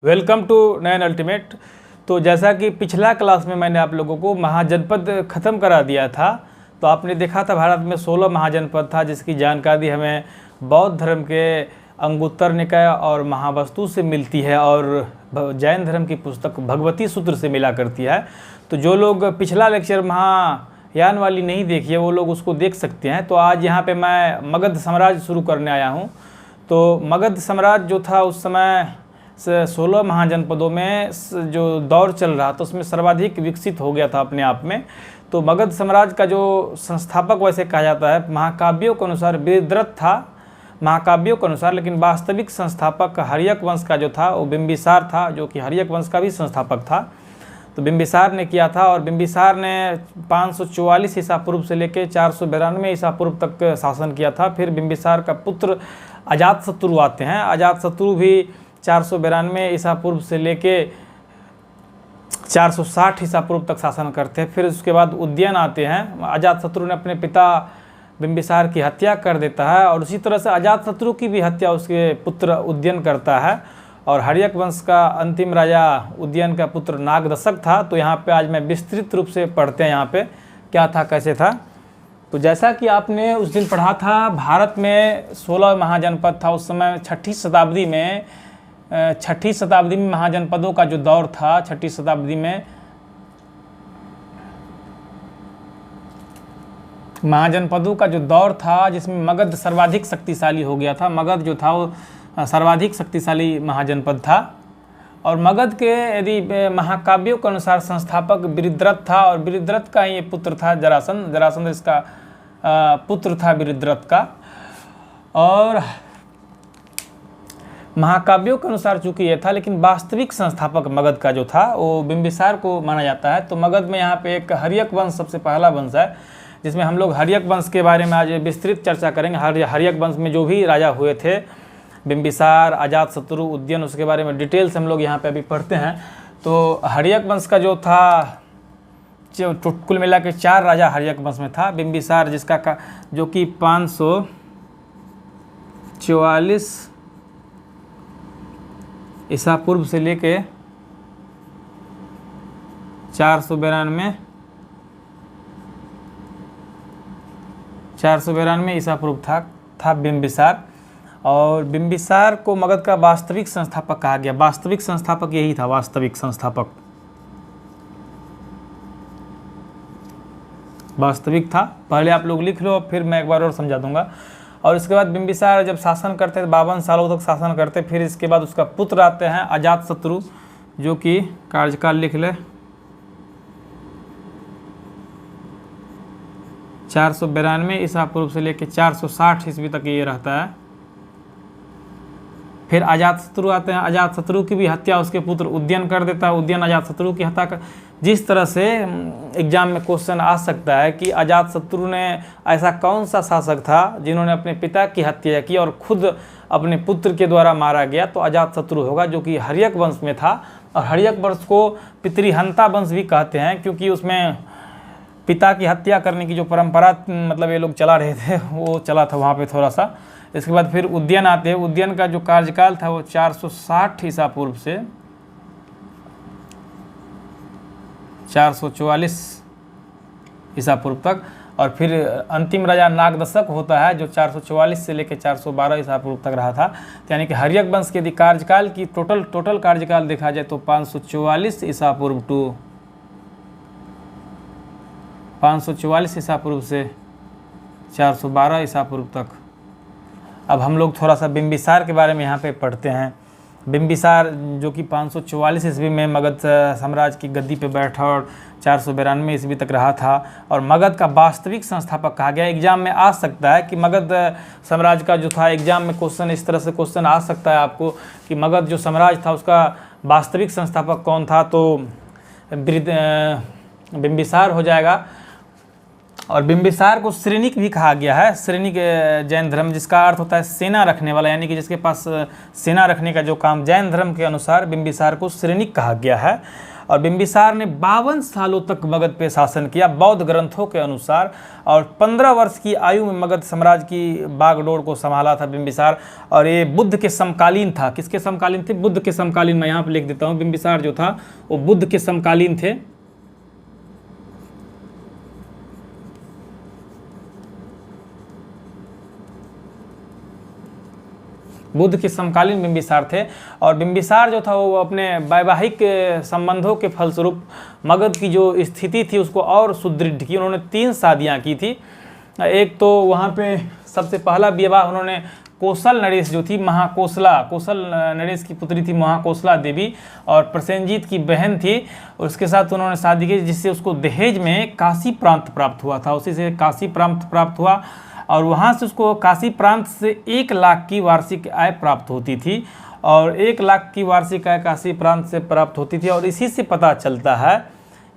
Welcome to Nayan ultimate. तो जैसा कि पिछला क्लास में मैंने आप लोगों को महाजनपद ख़त्म करा दिया था, तो आपने देखा था भारत में 16 महाजनपद था, जिसकी जानकारी हमें बौद्ध धर्म के अंगुत्तर निकाय और महावस्तु से मिलती है और जैन धर्म की पुस्तक भगवती सूत्र से मिला करती है। तो जो लोग पिछला लेक्चर महायान वाली नहीं देखी है वो लोग उसको देख सकते हैं। तो आज यहाँ पे मैं मगध साम्राज्य शुरू करने आया हूँ। तो मगध साम्राज्य जो था उस समय 16 महाजनपदों में जो दौर चल रहा था उसमें सर्वाधिक विकसित हो गया था अपने आप में। तो मगध साम्राज्य का जो संस्थापक वैसे कहा जाता है महाकाव्यों के अनुसार बृहद्रथ था, महाकाव्यों के अनुसार, लेकिन वास्तविक संस्थापक हर्यक वंश का जो था वो बिंबिसार था, जो कि हर्यक वंश का भी संस्थापक था। तो बिंबिसार ने किया था और बिंबिसार ने 544 ईसा पूर्व से लेकर 492 ईसा पूर्व तक शासन किया था। फिर बिंबिसार का पुत्र अजातशत्रु आते हैं। अजातशत्रु भी 492 ईसा पूर्व से लेके 460 ईसा पूर्व तक शासन करते हैं। फिर उसके बाद उदयन आते हैं। अजातशत्रु ने अपने पिता बिंबिसार की हत्या कर देता है और उसी तरह से अजातशत्रु की भी हत्या उसके पुत्र उदयन करता है। और हर्यक वंश का अंतिम राजा उदयन का पुत्र नागदशक था। तो यहाँ पे आज मैं विस्तृत रूप से पढ़ते हैं यहाँ पे क्या था कैसे था। तो जैसा कि आपने उस दिन पढ़ा था, भारत में 16 महाजनपद था उस समय। छठी शताब्दी में महाजनपदों का जो दौर था, छठी शताब्दी में महाजनपदों का जो दौर था जिसमें मगध सर्वाधिक शक्तिशाली हो गया था। मगध जो था वो सर्वाधिक शक्तिशाली महाजनपद था। और मगध के यदि महाकाव्यों के अनुसार संस्थापक बृहद्रथ था और बृहद्रथ का ही पुत्र था जरासंध। जरासंध इसका पुत्र था बृहद्रथ का। और महाकाव्यों के अनुसार चूंकि ये था, लेकिन वास्तविक संस्थापक मगध का जो था वो बिंबिसार को माना जाता है। तो मगध में यहाँ पे एक हर्यक वंश सबसे पहला वंश है, जिसमें हम लोग हर्यक वंश के बारे में आज विस्तृत चर्चा करेंगे। हर्यक वंश में जो भी राजा हुए थे, बिंबिसार, अजातशत्रु, उदयन, उसके बारे में डिटेल से हम लोग यहाँ पे अभी पढ़ते हैं। तो हर्यक वंश का जो था कुल मिला के 4 राजा हर्यक वंश में था। बिंबिसार जिसका जो कि 544 ईसा पूर्व से लेके 492 ईसा पूर्व था बिंबिसार। और बिंबिसार को मगध का वास्तविक संस्थापक कहा गया। वास्तविक संस्थापक यही था, वास्तविक संस्थापक वास्तविक था। पहले आप लोग लिख लो, फिर मैं एक बार और समझा दूंगा। और इसके बाद बिंबिसार जब शासन करते थे 52 सालों तक शासन करते। फिर इसके बाद उसका पुत्र आते हैं अजातशत्रु, जो कि कार्यकाल लिख ले 492 ईसा पूर्व से लेकर 460 ईस्वी तक ये रहता है। फिर अजातशत्रु आते हैं। अजातशत्रु की भी हत्या उसके पुत्र उदयन कर देता है। उदयन अजातशत्रु की हत्या कर, जिस तरह से एग्जाम में क्वेश्चन आ सकता है कि अजातशत्रु ने ऐसा कौन सा शासक था जिन्होंने अपने पिता की हत्या की और खुद अपने पुत्र के द्वारा मारा गया, तो अजातशत्रु होगा, जो कि हर्यक वंश में था। और हर्यक वंश को पितृहंता वंश भी कहते हैं, क्योंकि उसमें पिता की हत्या करने की जो परंपरा मतलब ये लोग चला रहे थे वो चला था वहाँ पे थोड़ा सा। इसके बाद फिर उदयन आते हैं। उदयन का जो कार्यकाल था वो 460 ईसा पूर्व से 444 ईसा पूर्व तक। और फिर अंतिम राजा नागदशक होता है, जो 444 से लेकर 412 ईसा पूर्व तक रहा था। यानी कि हर्यक वंश के यदि कार्यकाल की टोटल कार्यकाल देखा जाए तो 544 ईसा पूर्व टू 544 ईसा पूर्व से 412 ईसा पूर्व तक। अब हम लोग थोड़ा सा बिंबिसार के बारे में यहाँ पे पढ़ते हैं। बिंबिसार जो कि 544 ईस्वी में मगध साम्राज्य की गद्दी पे बैठा और 492 ईस्वी तक रहा था और मगध का वास्तविक संस्थापक कहा गया। एग्जाम में आ सकता है कि मगध साम्राज्य का जो था, एग्जाम में क्वेश्चन इस तरह से क्वेश्चन आ सकता है आपको कि मगध जो साम्राज्य था उसका वास्तविक संस्थापक कौन था, तो बिंबिसार हो जाएगा। और बिंबिसार को श्रेणिक भी कहा गया है। श्रेणिक जैन धर्म, जिसका अर्थ होता है सेना रखने वाला, यानी कि जिसके पास सेना रखने का जो काम, जैन धर्म के अनुसार बिंबिसार को श्रेणिक कहा गया है। और बिंबिसार ने 52 सालों तक मगध पे शासन किया बौद्ध ग्रंथों के अनुसार, और 15 वर्ष की आयु में मगध साम्राज्य की बागडोर को संभाला था बिंबिसार। और ये बुद्ध के समकालीन था। किसके समकालीन थे? बुद्ध के समकालीन। मैं यहाँ पे लिख देता हूँ, बिंबिसार जो था वो बुद्ध के समकालीन थे। बुद्ध के समकालीन बिंबिसार थे। और बिंबिसार जो था वो अपने वैवाहिक संबंधों के फलस्वरूप मगध की जो स्थिति थी उसको और सुदृढ़ की। उन्होंने 3 शादियां की थी। एक तो वहाँ पे सबसे पहला विवाह उन्होंने कौशल नरेश जो थी कौशल नरेश की पुत्री थी महाकोसला देवी, और प्रसेनजीत की बहन थी। उसके साथ उन्होंने शादी की, जिससे उसको दहेज में काशी प्रांत प्राप्त हुआ था। उसी से काशी प्रांत प्राप्त हुआ, और वहाँ से उसको काशी प्रांत से 1 लाख की वार्षिक आय प्राप्त होती थी। और 1 लाख की वार्षिक आय काशी प्रांत से प्राप्त होती थी। और इसी से पता चलता है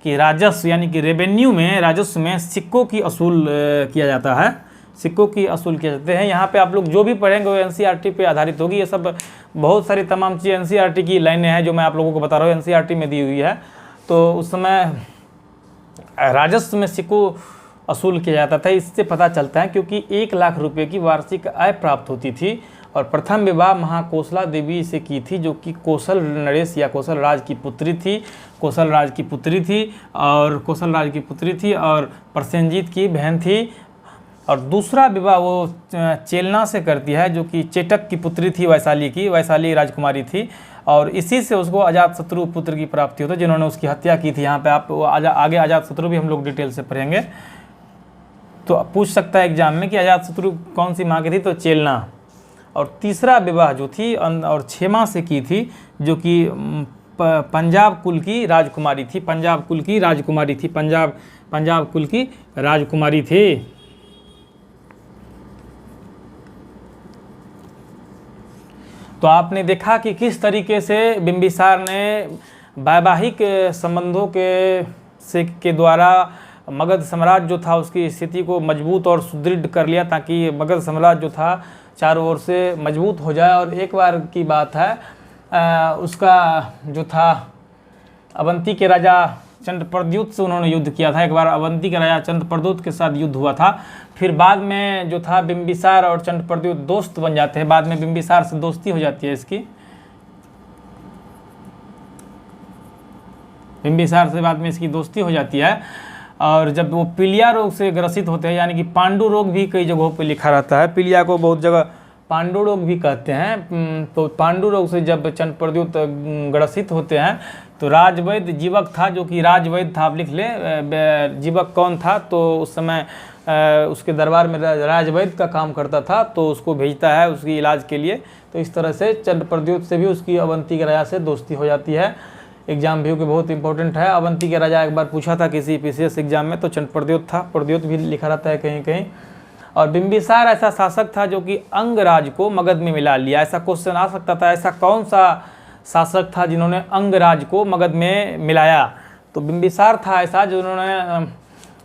कि राजस्व यानी कि रेवेन्यू में, राजस्व में सिक्कों की असूल किया जाता है। सिक्कों की असूल किए जाते हैं। यहाँ पे आप लोग जो भी पढ़ेंगे वो एनसीईआरटी पे आधारित होगी। ये सब बहुत सारी तमाम चीज़ें एनसीईआरटी की लाइनें हैं जो मैं आप लोगों को बता रहा हूँ, एनसीईआरटी में दी हुई है। तो उस समय राजस्व में सिक्कों असूल किया जाता था। इससे पता चलता है क्योंकि 1 लाख रुपए की वार्षिक आय प्राप्त होती थी। और प्रथम विवाह महाकोसला देवी से की थी, जो कि कौशल नरेश या कौशल राज की पुत्री थी। कौशल राज की पुत्री थी और प्रसेनजीत की बहन थी। और दूसरा विवाह वो चेलना से करती है, जो कि चेटक की पुत्री थी, वैशाली राजकुमारी थी। और इसी से उसको अजातशत्रु पुत्र की प्राप्ति होती है, जिन्होंने उसकी हत्या की थी। यहाँ पे आप आगे अजातशत्रु भी हम लोग डिटेल से पढ़ेंगे। तो पूछ सकता है एग्जाम में कि अजातशत्रु कौन सी माँ की थी, तो चेलना। और तीसरा विवाह जो थी और क्षेमा से की थी, जो कि पंजाब कुल की राजकुमारी थी। पंजाब कुल की राजकुमारी थी। तो आपने देखा कि किस तरीके से बिंबिसार ने वैवाहिक संबंधों के द्वारा मगध साम्राज्य जो था उसकी स्थिति को मजबूत और सुदृढ़ कर लिया, ताकि मगध साम्राज्य जो था चारों ओर से मजबूत हो जाए। और एक बार की बात है, उसका जो था अवंती के राजा चंद्रप्रद्युत से उन्होंने युद्ध किया था। एक बार अवंती के राजा चंद्रप्रद्युत के साथ युद्ध हुआ था। फिर बाद में जो था बिंबिसार और चंद्रप्रद्युत दोस्त बन जाते हैं। बाद में बिंबिसार से दोस्ती हो जाती है इसकी। बिंबिसार से बाद में इसकी दोस्ती हो जाती है। और जब वो पीलिया रोग से ग्रसित होते हैं, यानी कि पांडु रोग भी कई जगहों पे लिखा रहता है, पीलिया को बहुत जगह पांडु रोग भी कहते हैं। तो पांडु रोग से जब चंद्रप्रद्युत ग्रसित होते हैं तो राजवैद्य जीवक था, जो कि राजवैद्य था, आप लिख ले जीवक कौन था। तो उस समय उसके दरबार में राजवैद्य का काम करता था, तो उसको भेजता है उसकी इलाज के लिए। तो इस तरह से चंद्रप्रद्युत से भी उसकी अवंती के राजा से दोस्ती हो जाती है। एग्जाम भी बहुत इंपॉर्टेंट है। अवंती के राजा एक बार पूछा था किसी पीसीएस एग्जाम में, तो चंद्रप्रद्युत था। प्रद्युत भी लिखा रहता है कहीं कहीं। और बिंबिसार ऐसा शासक था जो कि अंगराज को मगध में मिला लिया। ऐसा क्वेश्चन आ सकता था, ऐसा कौन सा शासक था जिन्होंने अंगराज को मगध में मिलाया? तो बिंबिसार था ऐसा, जिन्होंने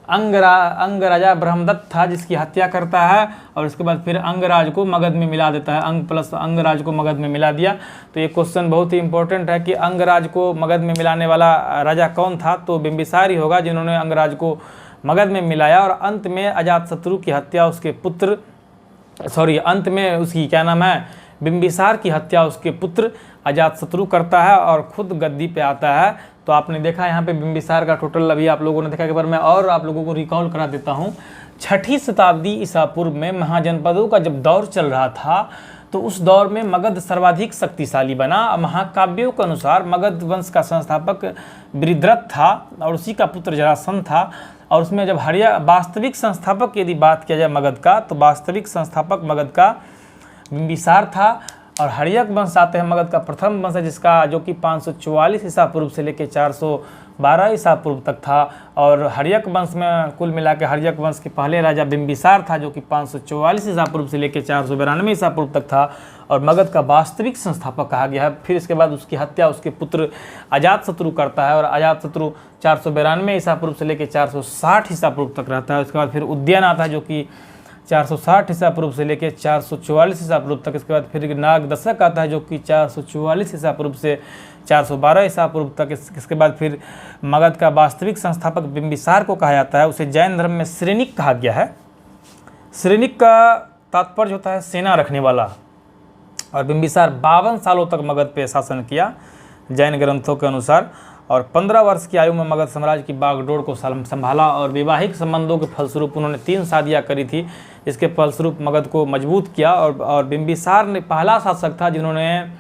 अंगराजा ब्रह्मदत्त था, जिसकी हत्या करता है और उसके बाद फिर अंगराज को मगध में मिला देता है। अंगराज को मगध में मिला दिया। तो ये क्वेश्चन बहुत ही इंपॉर्टेंट है कि अंगराज को मगध में मिलाने वाला राजा कौन था? तो बिंबिसार ही होगा, जिन्होंने अंगराज को मगध में मिलाया। और अंत में अजातशत्रु की हत्या उसके पुत्र अंत में उसकी क्या नाम है, बिंबिसार की हत्या उसके पुत्र अजातशत्रु करता है और खुद गद्दी पे आता है। तो आपने देखा यहाँ पे बिंबिसार का टोटल अभी आप लोगों ने देखा। एक बार मैं और आप लोगों को रिकॉल करा देता हूँ। 6ठी शताब्दी ईसा पूर्व में महाजनपदों का जब दौर चल रहा था, तो उस दौर में मगध सर्वाधिक शक्तिशाली बना। महाकाव्यों के अनुसार मगध वंश का संस्थापक वृद्रथ था और उसी का पुत्र जरासंध था। और उसमें जब वास्तविक संस्थापक यदि बात किया जाए मगध का, तो वास्तविक संस्थापक मगध का बिंबिसार था। और हर्यक वंश आते हैं, मगध का प्रथम वंश है, जिसका जो कि 544 ईसा पूर्व से लेकर 412 ईसा पूर्व तक था। और हर्यक वंश में कुल मिला के हर्यक वंश के पहले राजा बिंबिसार था, जो कि 544 ईसा पूर्व से लेकर 492 ईसा पूर्व तक था और मगध का वास्तविक संस्थापक कहा गया है। फिर इसके बाद उसकी हत्या उसके पुत्र अजातशत्रु करता है और अजातशत्रु 492 ईसा पूर्व से लेकर 460 ईसा पूर्व तक रहता है। उसके बाद फिर उद्यन आता है, जो कि 460 ईसा पूर्व से लेकर 444 ईसा पूर्व तक। इसके बाद फिर नाग दशक आता है जो कि 444 ईसा पूर्व से 412 ईसा पूर्व तक। इसके बाद फिर मगध का वास्तविक संस्थापक बिंबिसार को कहा जाता है। उसे जैन धर्म में श्रेणिक कहा गया है। श्रेणिक का तात्पर्य होता है सेना रखने वाला। और बिंबिसार 52 सालों तक मगध पे शासन किया जैन ग्रंथों के अनुसार, और 15 वर्ष की आयु में मगध साम्राज्य की बागडोर को संभाला। और वैवाहिक संबंधों के फलस्वरूप उन्होंने 3 शादियाँ करी थी। इसके फलस्वरूप मगध को मजबूत किया। और बिंबिसार ने पहला शासक था जिन्होंने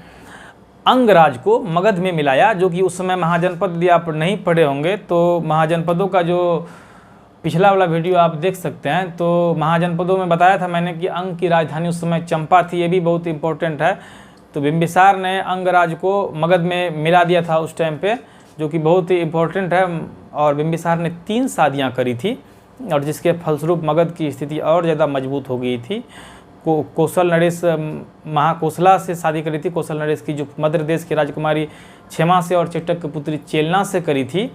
अंगराज को मगध में मिलाया, जो कि उस समय महाजनपद, यदि आप नहीं पढ़े होंगे तो महाजनपदों का जो पिछला वाला वीडियो आप देख सकते हैं, तो महाजनपदों में बताया था मैंने कि अंग की राजधानी उस समय चंपा थी। ये भी बहुत इंपॉर्टेंट है। तो बिंबिसार ने अंगराज को मगध में मिला दिया था उस टाइम पे, जो कि बहुत ही इम्पोर्टेंट है। और बिंबिसार ने 3 शादियाँ करी थी, और जिसके फलस्वरूप मगध की स्थिति और ज़्यादा मजबूत हो गई थी। कौशल नरेश महाकोसला से शादी करी थी। कौशल नरेश की जो मध्य देश की राजकुमारी क्षेमा से और चेटक की पुत्री चेलना से करी थी।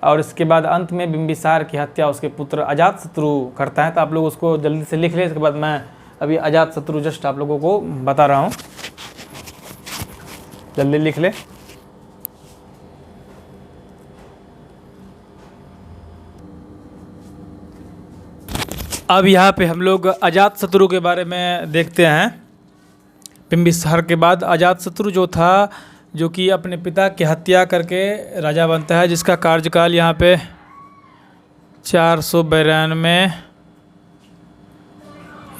और इसके बाद अंत में बिंबिसार की हत्या उसके पुत्र अजातशत्रु करता है। तो आप लोग उसको जल्दी से लिख लें। इसके बाद मैं अभी अजातशत्रु जस्ट आप लोगों को बता रहा हूँ, जल्दी लिख ले। अब यहाँ पे हम लोग अजातशत्रु के बारे में देखते हैं। बिंबिसार के बाद अजातशत्रु जो था, जो कि अपने पिता की हत्या करके राजा बनता है, जिसका कार्यकाल यहाँ पे 492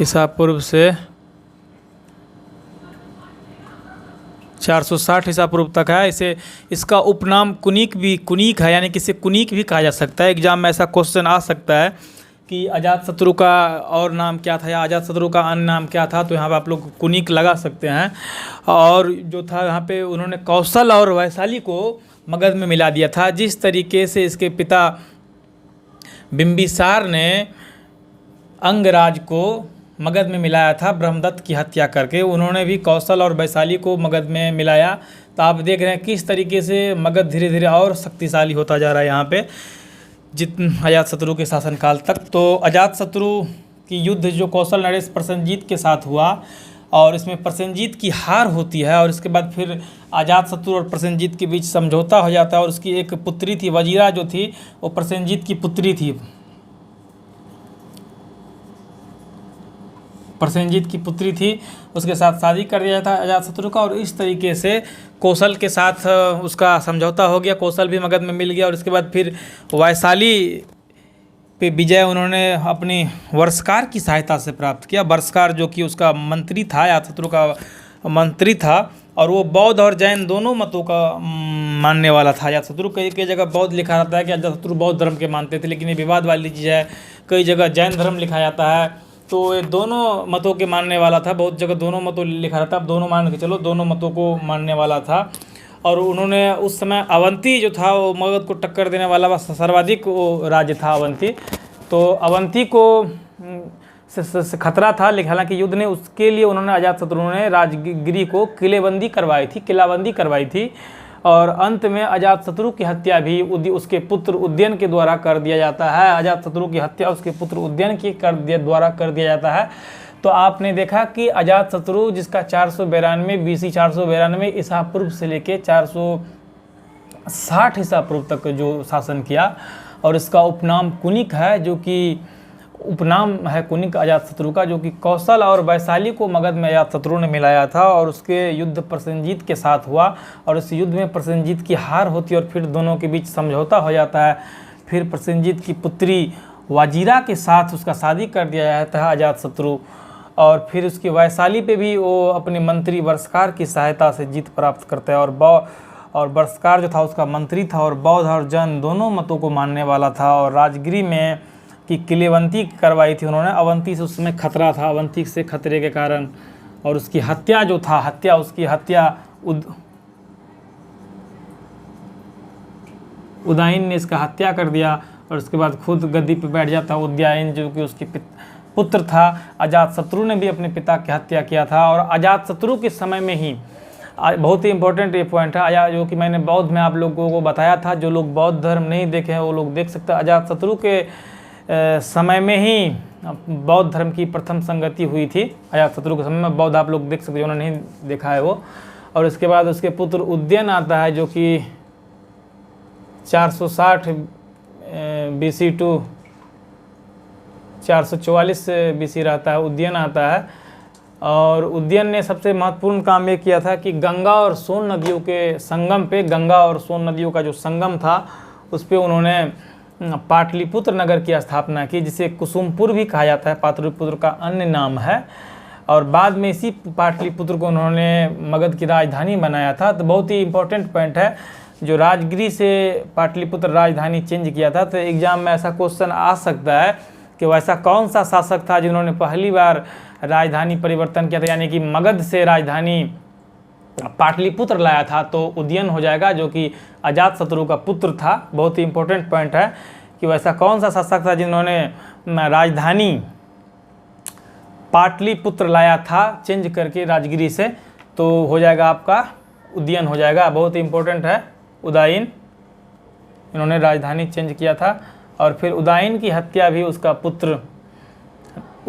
ईसा पूर्व से 460 ईसा पूर्व तक है। इसका उपनाम कुनीक है, यानी कि इसे कुनीक भी कहा जा सकता है। एग्जाम में ऐसा क्वेश्चन आ सकता है कि अजातशत्रु का और नाम क्या था या अजातशत्रु का अन्य नाम क्या था, तो यहाँ पे आप लोग कुनीक लगा सकते हैं। और जो था यहाँ पे उन्होंने कौशल और वैशाली को मगध में मिला दिया था। जिस तरीके से इसके पिता बिंबिसार ने अंगराज को मगध में मिलाया था ब्रह्मदत्त की हत्या करके, उन्होंने भी कौशल और वैशाली को मगध में मिलाया। तो आप देख रहे हैं किस तरीके से मगध धीरे धीरे और शक्तिशाली होता जा रहा है यहाँ पे अजातशत्रु के शासनकाल तक। तो अजातशत्रु की युद्ध जो कौशल नरेश प्रसेनजीत के साथ हुआ, और इसमें प्रसेनजीत की हार होती है। और इसके बाद फिर अजातशत्रु और प्रसेनजीत के बीच समझौता हो जाता है। और उसकी एक पुत्री थी, वजीरा जो थी, वो प्रसेनजीत की पुत्री थी। प्रसेनजीत की पुत्री थी, उसके साथ शादी कर दिया था अजातशत्रु का। और इस तरीके से कौशल के साथ उसका समझौता हो गया, कौशल भी मगध में मिल गया। और इसके बाद फिर वैशाली पे विजय उन्होंने अपनी वर्षकार की सहायता से प्राप्त किया। वर्षकार जो कि उसका मंत्री था, अजातशत्रु का मंत्री था, और वो बौद्ध और जैन दोनों मतों का मानने वाला था। अजातशत्रु कई जगह बौद्ध लिखा रहता है कि अजातशत्रु बौद्ध धर्म के मानते थे, लेकिन ये विवाद वाली चीज़ है। कई जगह जैन धर्म लिखा जाता है, तो ये दोनों मतों के मानने वाला था। बहुत जगह दोनों मतों लिखा रहता है, अब दोनों मान के चलो, दोनों मतों को मानने वाला था। और उन्होंने उस समय अवंती जो था वो मगध को टक्कर देने वाला सर्वाधिक वो राज्य था अवंती। तो अवंती को से खतरा था, लेकिन हालांकि युद्ध ने उसके लिए उन्होंने अजातशत्रु ने राजगिरी को किलेबंदी करवाई थी। और अंत में अजातशत्रु की हत्या भी उसके पुत्र उदयन के द्वारा कर दिया जाता है। अजातशत्रु की हत्या उसके पुत्र उदयन के द्वारा कर दिया जाता है। तो आपने देखा कि अजातशत्रु जिसका 492 BC 492 ईसा पूर्व से लेके 460 ईसा पूर्व तक जो शासन किया, और इसका उपनाम कुनिक है, जो कि उपनाम है कुनिक अजातशत्रु का, जो कि कौशल और वैशाली को मगध में अजातशत्रु ने मिलाया था। और उसके युद्ध प्रसेनजीत के साथ हुआ, और उस युद्ध में प्रसेनजीत की हार होती है, और फिर दोनों के बीच समझौता हो जाता है। फिर प्रसेनजीत की पुत्री वजीरा के साथ उसका शादी कर दिया जाता है अजातशत्रु। और फिर उसकी वैशाली पे भी वो अपने मंत्री वर्षकार की सहायता से जीत प्राप्त करता है। और वर्षकार जो था उसका मंत्री था, और बौद्ध और जैन दोनों मतों को मानने वाला था। और राजगिरी में की किलेबंदी करवाई थी उन्होंने। अवंती से उस समय खतरा था, अवंती से खतरे के कारण। और उसकी हत्या जो था, उसकी हत्या उदयन ने इसका हत्या कर दिया। और उसके बाद खुद गद्दी पे बैठ जाता उदयन, जो कि उसके पुत्र था। अजातशत्रु ने भी अपने पिता की हत्या किया था। और अजातशत्रु के समय में ही बहुत ही इंपॉर्टेंट ये पॉइंट है, जो कि मैंने बौद्ध में आप लोगों को बताया था। जो लोग बौद्ध धर्म नहीं देखे हैं वो लोग देख सकते हैं। अजातशत्रु के समय में ही बौद्ध धर्म की प्रथम संगति हुई थी अजातशत्रु के समय में। बौद्ध आप लोग देख सकते हो, उन्होंने नहीं देखा है वो। और इसके बाद उसके पुत्र उदयन आता है जो कि 460 BC टू 444 BC रहता है, उदयन आता है। और उदयन ने सबसे महत्वपूर्ण काम ये किया था कि गंगा और सोन नदियों के संगम पे, गंगा और सोन नदियों का जो संगम था उस पे उन्होंने पाटलिपुत्र नगर की स्थापना की, जिसे कुसुमपुर भी कहा जाता है, पाटलिपुत्र का अन्य नाम है। और बाद में इसी पाटलिपुत्र को उन्होंने मगध की राजधानी बनाया था। तो बहुत ही इम्पोर्टेंट पॉइंट है, जो राजगिरी से पाटलिपुत्र राजधानी चेंज किया था। तो एग्जाम में ऐसा क्वेश्चन आ सकता है कि वैसा कौन सा शासक था जिन्होंने पहली बार राजधानी परिवर्तन किया था, यानी कि मगध से राजधानी पाटलिपुत्र लाया था। तो उदयन हो जाएगा, जो कि अजातशत्रु का पुत्र था। बहुत ही इंपॉर्टेंट पॉइंट है कि वैसा कौन सा शासक था जिन्होंने राजधानी पाटलिपुत्र लाया था चेंज करके राजगिरी से। तो हो जाएगा आपका उदयन हो जाएगा। बहुत ही इंपॉर्टेंट है उदयन, इन्होंने राजधानी चेंज किया था। और फिर उदयन की हत्या भी उसका पुत्र,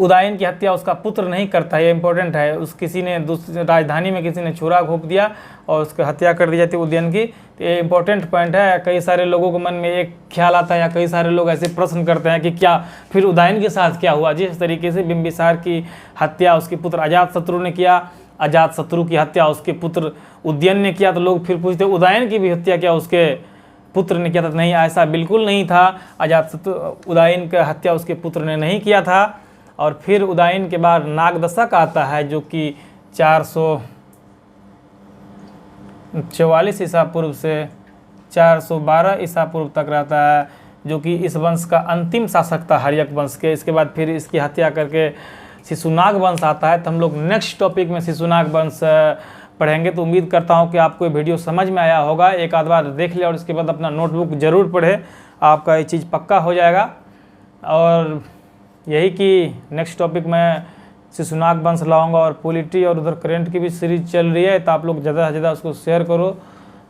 उदयन की हत्या उसका पुत्र नहीं करता, ये इंपॉर्टेंट है। उस किसी ने दूसरी राजधानी में किसी ने छुरा घोंप दिया और उसकी हत्या कर दी जाती है उदयन की। तो ये इंपॉर्टेंट पॉइंट है। कई सारे लोगों के मन में एक ख्याल आता है या कई सारे लोग ऐसे प्रश्न करते हैं कि क्या फिर उदयन के साथ क्या हुआ। जिस तरीके से बिंबिसार की हत्या उसके पुत्र अजातशत्रु ने किया, अजातशत्रु की हत्या उसके पुत्र उदयन ने किया, तो लोग फिर पूछते उदयन की भी हत्या क्या उसके पुत्र ने किया था। नहीं, ऐसा बिल्कुल नहीं था। अजातशत्रु उदयन की हत्या उसके पुत्र ने नहीं किया था। और फिर उदयन के बाद नागदशक आता है जो कि 444 ईसा पूर्व से 412 ईसा पूर्व तक रहता है, जो कि इस वंश का अंतिम शासक था, हर्यक वंश के। इसके बाद फिर इसकी हत्या करके शिशुनाग वंश आता है। तो हम लोग नेक्स्ट टॉपिक में शिशुनाग वंश पढ़ेंगे। तो उम्मीद करता हूँ कि आपको ये वीडियो समझ में आया होगा। एक आध बार देख ले और इसके बाद अपना नोटबुक ज़रूर पढ़े, आपका ये चीज़ पक्का हो जाएगा। और यही कि नेक्स्ट टॉपिक में शिशुनाग वंश लाऊंगा और पॉलिटी और उधर करंट की भी सीरीज चल रही है। तो आप लोग ज़्यादा से ज़्यादा उसको शेयर करो,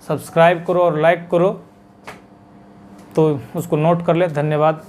सब्सक्राइब करो और लाइक करो, तो उसको नोट कर ले। धन्यवाद।